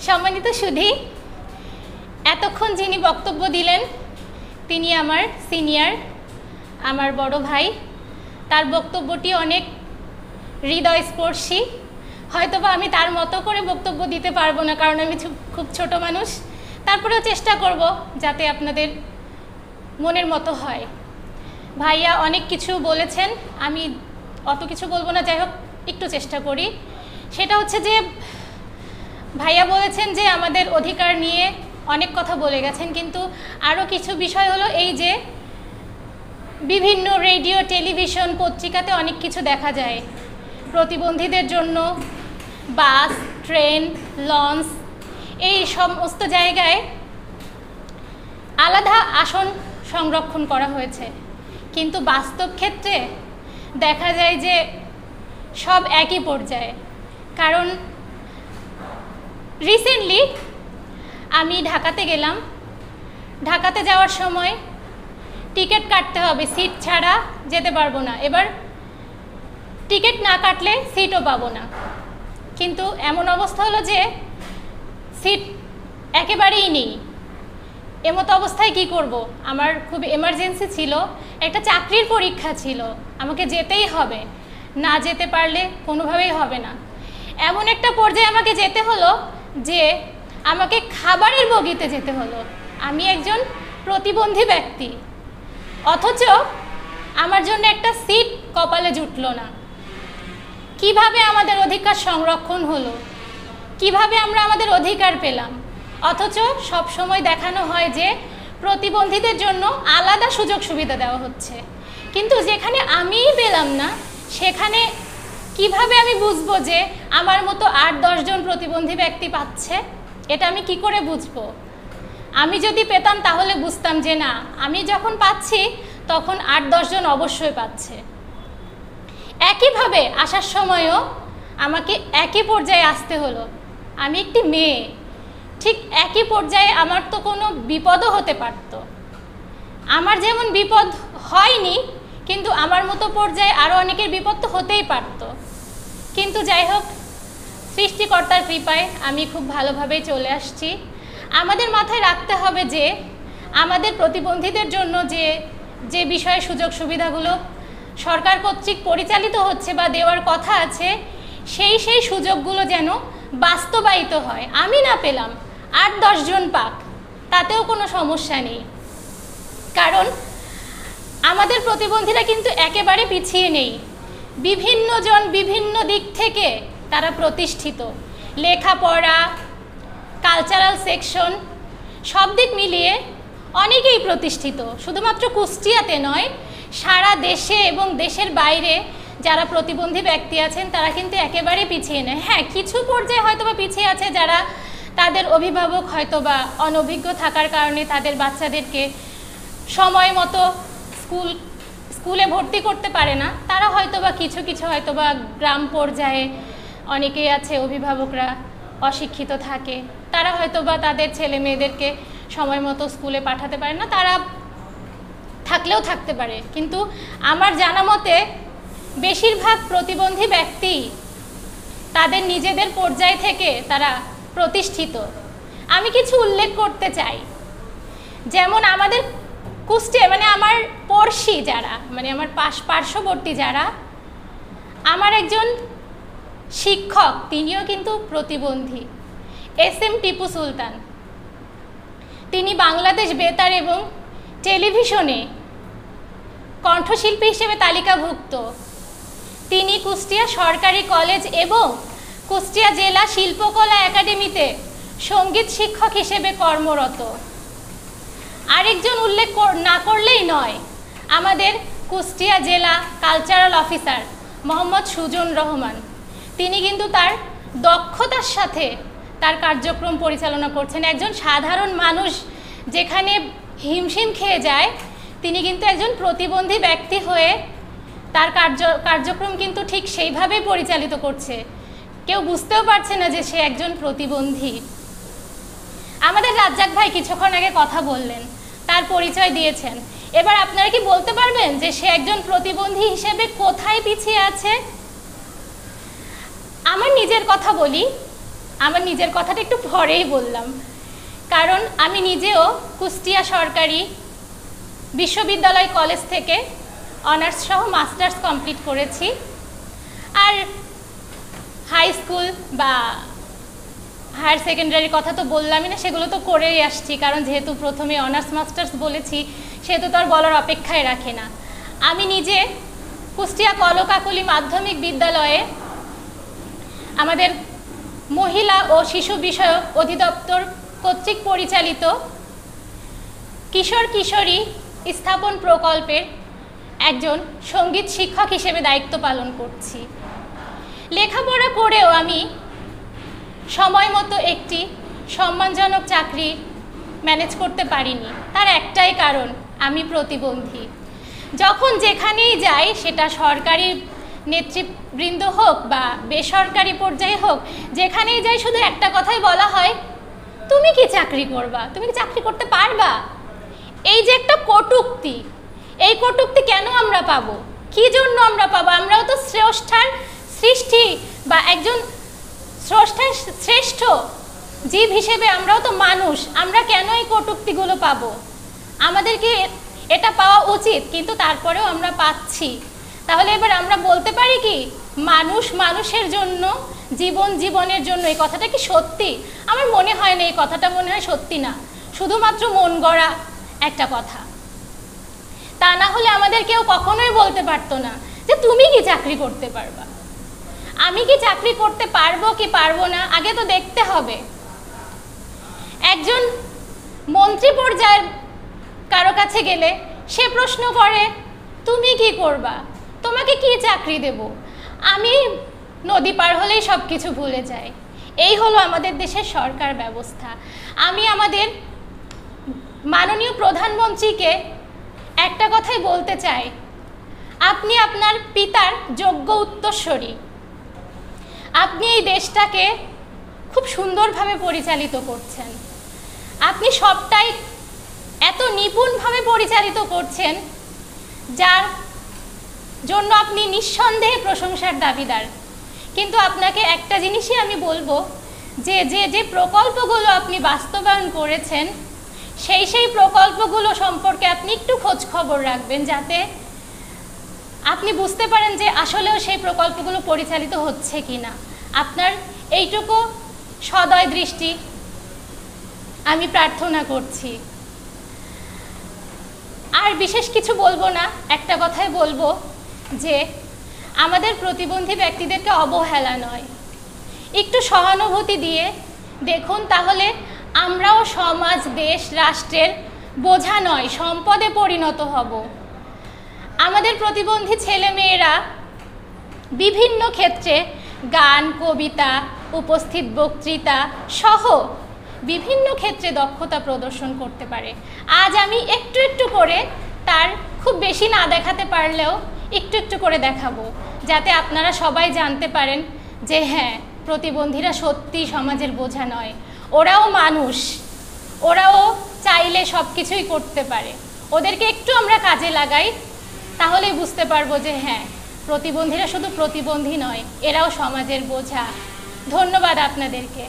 সম্মানিত সুধী, এতক্ষণ যিনি বক্তব্য দিলেন তিনি আমার সিনিয়র, আমার বড় ভাই। তার বক্তব্যটি অনেক হৃদয়স্পর্শী। হয়তোবা আমি তার মতো করে বক্তব্য দিতে পারবো না, কারণ আমি খুব ছোট মানুষ। তারপরেও চেষ্টা করব যাতে আপনাদের মনের মতো হয়। ভাইয়া অনেক কিছু বলেছেন, আমি অত কিছু বলবো না, যাই হোক একটু চেষ্টা করি। সেটা হচ্ছে যে ভাইয়া বলেছেন যে আমাদের অধিকার নিয়ে অনেক কথা বলে গেছেন, কিন্তু আরও কিছু বিষয় হলো এই যে বিভিন্ন রেডিও, টেলিভিশন, পত্রিকাতে অনেক কিছু দেখা যায় প্রতিবন্ধীদের জন্য বাস, ট্রেন, লঞ্চ, এই সমস্ত জায়গায় আলাদা আসন সংরক্ষণ করা হয়েছে, কিন্তু বাস্তব ক্ষেত্রে দেখা যায় যে সব একই পর্যায়ে। কারণ রিসেন্টলি আমি ঢাকাতে গেলাম, ঢাকাতে যাওয়ার সময় টিকিট কাটতে হবে, সিট ছাড়া যেতে পারবো না। এবার টিকিট না কাটলে সিটও পাবো না, কিন্তু এমন অবস্থা হলো যে সিট একেবারেই নেই। এমতো অবস্থায় কি করব? আমার খুব এমার্জেন্সি ছিল, একটা চাকরির পরীক্ষা ছিল, আমাকে যেতেই হবে, না যেতে পারলে কোনোভাবেই হবে না। এমন একটা পর্যায়ে আমাকে যেতে হলো যে আমাকে খাবারের বগিতে যেতে হলো। আমি একজন প্রতিবন্ধী ব্যক্তি, অথচ আমার জন্য একটা সিট কপালে জুটলো না। কিভাবে আমাদের অধিকার সংরক্ষণ হলো? কিভাবে আমরা আমাদের অধিকার পেলাম? অথচ সব সময় দেখানো হয় যে প্রতিবন্ধীদের জন্য আলাদা সুযোগ সুবিধা দেওয়া হচ্ছে, কিন্তু যেখানে আমিই পেলাম না, সেখানে কিভাবে আমি বুঝবো যে আমার মতো ৮-১০ জন প্রতিবন্ধী ব্যক্তি পাচ্ছে? এটা আমি কি করে বুঝবো? আমি যদি পেতাম তাহলে বুঝতাম যে না, আমি যখন পাচ্ছি তখন ৮-১০ জন অবশ্যই পাচ্ছে। একইভাবে আসার সময়ও আমাকে একই পর্যায়ে আসতে হলো। আমি একটি মেয়ে, ঠিক একই পর্যায়ে আমার তো কোনো বিপদও হতে পারত। আমার যেমন বিপদ হয়নি, কিন্তু আমার মতো পর্যায়ে আরও অনেকের বিপদ তো হতেই পারত। কিন্তু যাই হোক, সৃষ্টিকর্তার কৃপায় আমি খুব ভালোভাবেই চলে আসছি। আমাদের মাথায় রাখতে হবে যে আমাদের প্রতিবন্ধীদের জন্য যে বিষয়ে সুযোগ সুবিধাগুলো সরকার কর্তৃক পরিচালিত হচ্ছে বা দেওয়ার কথা আছে, সেই সুযোগগুলো যেন বাস্তবায়িত হয়। আমি না পেলাম, ৮-১০ জন পাক, তাতেও কোনো সমস্যা নেই। কারণ আমাদের প্রতিবন্ধীরা কিন্তু একেবারে পিছিয়ে নেই। বিভিন্ন জন বিভিন্ন দিক থেকে তারা প্রতিষ্ঠিত, লেখাপড়া, কালচারাল সেকশন, সব দিক মিলিয়ে অনেকেই প্রতিষ্ঠিত। শুধুমাত্র কুষ্টিয়াতে নয়, সারা দেশে এবং দেশের বাইরে যারা প্রতিবন্ধী ব্যক্তি আছেন তারা কিন্তু একেবারে পিছিয়ে নেই। হ্যাঁ, কিছু পর্যায়ে হয়তো বা পিছিয়ে আছে যারা তাদের অভিভাবক হয়তো বা অনভিজ্ঞ থাকার কারণে তাদের বাচ্চাদেরকে সময় মতো স্কুলে ভর্তি করতে পারে না। তারা হয়তো বা কিছু হয়তো বা গ্রাম পর্যায়ে অনেকেই আছে অভিভাবকরা অশিক্ষিত থাকে, তারা হয়তো বা তাদের ছেলে মেয়েদেরকে সময় মতো স্কুলে পাঠাতে পারে না, তারা থাকলেও থাকতে পারে। কিন্তু আমার জানা মতে বেশিরভাগ প্রতিবন্ধী ব্যক্তি তাদের নিজেদের পর্যায় থেকে তারা প্রতিষ্ঠিত। আমি কিছু উল্লেখ করতে চাই, যেমন আমাদের কুষ্টিয়া, মানে আমার পড়শি যারা, মানে আমার পার্শ্ববর্তী যারা, আমার একজন শিক্ষক, তিনিও কিন্তু প্রতিবন্ধী, SM টিপু সুলতান। তিনি বাংলাদেশ বেতার এবং টেলিভিশনে কণ্ঠশিল্পী হিসেবে তালিকাভুক্ত। তিনি কুষ্টিয়া সরকারি কলেজ এবং কুষ্টিয়া জেলা শিল্পকলা একাডেমিতে সঙ্গীত শিক্ষক হিসেবে কর্মরত। আরেকজন উল্লেখ না করলেই নয়, আমাদের কুষ্টিয়া জেলা কালচারাল অফিসার মোহাম্মদ সুজন রহমান। তিনি কিন্তু তার দক্ষতার সাথে তার কার্যক্রম পরিচালনা করছেন। একজন সাধারণ মানুষ যেখানে হিমশিম খেয়ে যায়, তিনি কিন্তু একজন প্রতিবন্ধী ব্যক্তি হয়ে তার কার্যক্রম কিন্তু ঠিক সেইভাবেই পরিচালিত করছে। কেউ বুঝতেও পারছে না যে সে একজন প্রতিবন্ধী। আমাদের রাজ্জাক ভাই কিছুক্ষণ আগে কথা বললেন, তার পরিচয় দিয়েছেন। এবার আপনারা কি বলতে পারবেন যে সে একজন প্রতিবন্ধী হিসেবে কোথায় পিছিয়ে আছে? আমার নিজের কথা বলি, আমার নিজের কথাটা একটু পরেই বললাম, কারণ আমি নিজেও কুষ্টিয়া সরকারি বিশ্ববিদ্যালয় কলেজ থেকে অনার্স সহ মাস্টার্স কমপ্লিট করেছি। আর হাই স্কুল বা হায়ার সেকেন্ডারির কথা তো বললামই না, সেগুলো তো করেই আসছি, কারণ যেহেতু প্রথমে অনার্স মাস্টার্স বলেছি সেহেতু তো আর বলার অপেক্ষায় রাখে না। আমি নিজে কুষ্টিয়া কলকাকলি মাধ্যমিক বিদ্যালয়ে আমাদের মহিলা ও শিশু বিষয়ক অধিদপ্তর কর্তৃক পরিচালিত কিশোর কিশোরী স্থাপন প্রকল্পের একজন সঙ্গীত শিক্ষক হিসেবে দায়িত্ব পালন করছি। লেখাপড়া করেও আমি সময় মতো একটি সম্মানজনক চাকরি ম্যানেজ করতে পারিনি। তার একটাই কারণ, আমি প্রতিবন্ধী। যখন যেখানেই যাই, সেটা সরকারি নেতৃবৃন্দ হোক বা বেসরকারি পর্যায়ে হোক, যেখানেই যাই শুধু একটা কথাই বলা হয়, তুমি কি চাকরি করবা, তুমি কি চাকরি করতে পারবা। এই যে একটা কটূক্তি, এই কটূক্তি কেন আমরা পাবো, কি জন্য আমরা পাবো? আমরাও তো স্রষ্টার সৃষ্টি বা একজন স্রষ্টার শ্রেষ্ঠ জীব হিসেবে আমরাও তো মানুষ, আমরা কেন এই কটূক্তিগুলো পাবো? আমাদেরকে এটা পাওয়া উচিত, কিন্তু তারপরেও আমরা পাচ্ছি। তাহলে এবার আমরা বলতে পারি কি, মানুষ মানুষের জন্য, জীবন জীবনের জন্য, এই কথাটা কি সত্যি? আমার মনে হয় না, এই কথাটা মনে হয় সত্যি না, শুধুমাত্র মন গড়া একটা কথা। তা না হলে আমাদের কেউ কখনোই বলতে পারতো না যে তুমি কি চাকরি করতে পারবা। আমি কি চাকরি করতে পারবো কি পারবো না আগে তো দেখতে হবে। একজন মন্ত্রী পর্যায়ের কারো কাছে গেলে সে প্রশ্ন করে, তুমি কি করবা, তোমাকে কি চাকরি দেব? আমি নদী পার হলেই সব কিছু ভুলে যাই। এই হলো আমাদের দেশের সরকার ব্যবস্থা। আমি আমাদের মাননীয় প্রধানমন্ত্রীকে একটা কথাই বলতে চাই, আপনি আপনার পিতার যোগ্য উত্তরসূরি। আপনি এই দেশটাকে খুব সুন্দরভাবে পরিচালিত করছেন, আপনি সবটাই এত নিপুণভাবে পরিচালিত করছেন, যার জন্য আপনি নিঃসন্দেহে প্রশংসার দাবিদার। কিন্তু আপনাকে একটা জিনিসই আমি বলবো, যে যে যে প্রকল্পগুলো আপনি বাস্তবায়ন করেছেন, সেই প্রকল্পগুলো সম্পর্কে আপনি একটু খোঁজ খবর রাখবেন, যাতে আপনি বুঝতে পারেন যে আসলেও সেই প্রকল্পগুলো পরিচালিত হচ্ছে কিনা। আপনার এইটুকু সদয় দৃষ্টি আমি প্রার্থনা করছি। আর বিশেষ কিছু বলবো না, একটা কথাই বলবো যে আমাদের প্রতিবন্ধী ব্যক্তিদেরকে অবহেলা নয়, একটু সহানুভূতি দিয়ে দেখুন, তাহলে আমরাও সমাজ, দেশ, রাষ্ট্রের বোঝা নয় সম্পদে পরিণত হব। আমাদের প্রতিবন্ধী ছেলেমেয়েরা বিভিন্ন ক্ষেত্রে গান, কবিতা, উপস্থিত বক্তৃতা সহ বিভিন্ন ক্ষেত্রে দক্ষতা প্রদর্শন করতে পারে। আজ আমি একটু একটু করে, তার খুব বেশি না দেখাতে পারলেও একটু একটু করে দেখাবো, যাতে আপনারা সবাই জানতে পারেন যে হ্যাঁ, প্রতিবন্ধীরা সত্যি সমাজের বোঝা নয়, ওরাও মানুষ, ওরাও চাইলে সব কিছুই করতে পারে। ওদেরকে একটু আমরা কাজে লাগাই, তাহলেই বুঝতে পারবো যে হ্যাঁ, প্রতিবন্ধীরা শুধু প্রতিবন্ধী নয়, এরাও সমাজের বোঝা। ধন্যবাদ আপনাদেরকে।